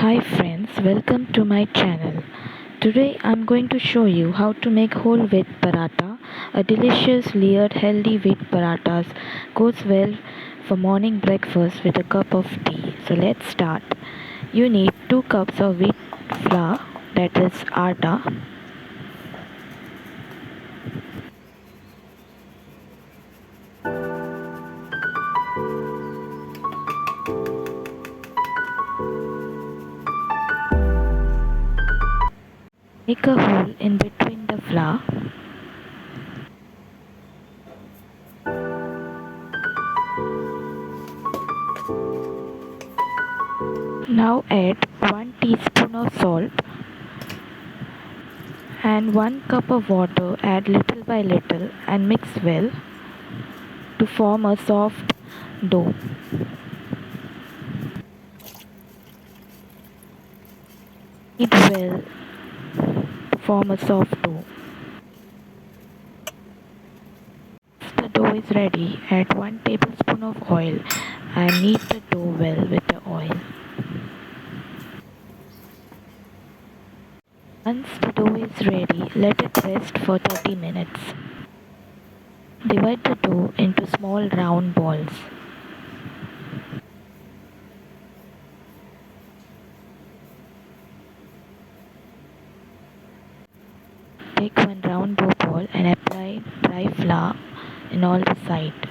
Hi friends, welcome to my channel. Today I'm going to show you how to make whole wheat paratha. A delicious layered healthy wheat parathas goes well for morning breakfast with a cup of tea. So let's start. You need 2 cups of wheat flour, that is atta. Make a hole in between the flour. Now add 1 teaspoon of salt and 1 cup of water. Add little by little and mix well to form a soft dough. Knead well to form a soft dough. Once the dough is ready, add 1 tablespoon of oil and knead the dough well with the oil. Once the dough is ready, let it rest for 30 minutes. Divide the dough into small round balls. Take one round dough ball and apply dry flour in all the sides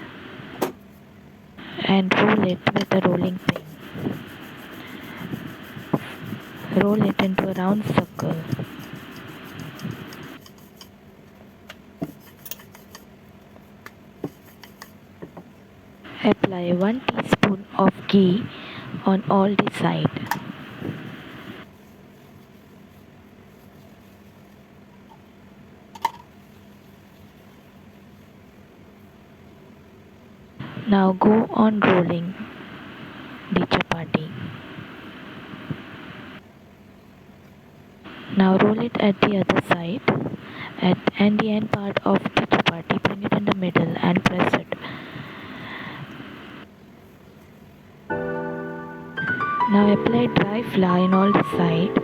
and roll it with a rolling pin. Roll it into a round circle. Apply 1 teaspoon of ghee on all the sides. Now go on rolling the chapati. Now roll it at the other side and the end part of the chapati, bring it in the middle and press it. Now apply dry flour in all the sides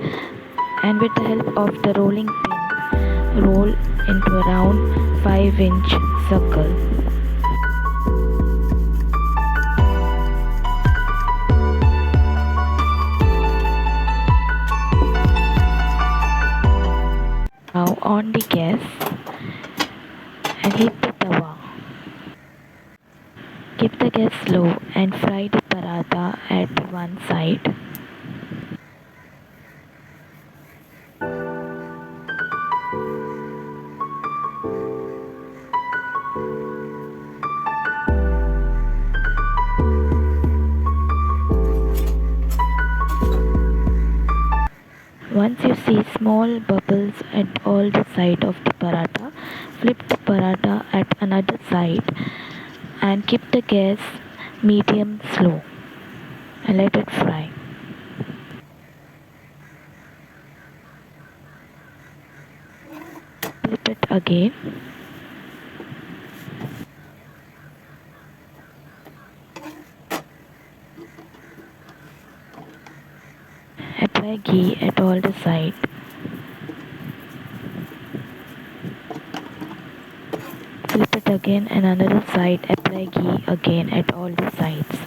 and with the help of the rolling pin, roll into a round 5-inch circle. Now on the gas and heat the tawa. Keep the gas low and fry the paratha at the one side. Once you see small bubbles at all the sides of the paratha, flip the paratha at another side and keep the gas medium slow and let it fry. Flip it again. Apply ghee at all the sides. Flip it again and another side. Apply ghee again at all the sides.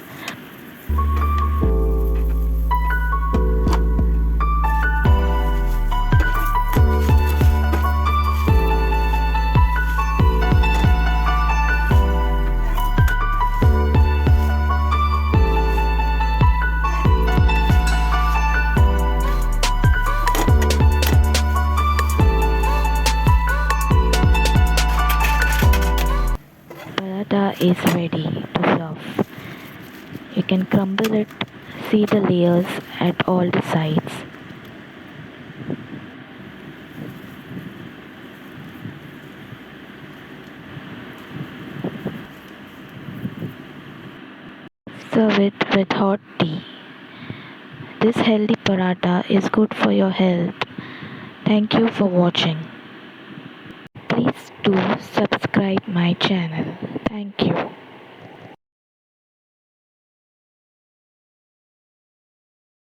Paratha is ready to serve. You can crumble it, see the layers at all the sides. Serve it with hot tea. This healthy paratha is good for your health. Thank you for watching. Please do subscribe my channel. Thank you.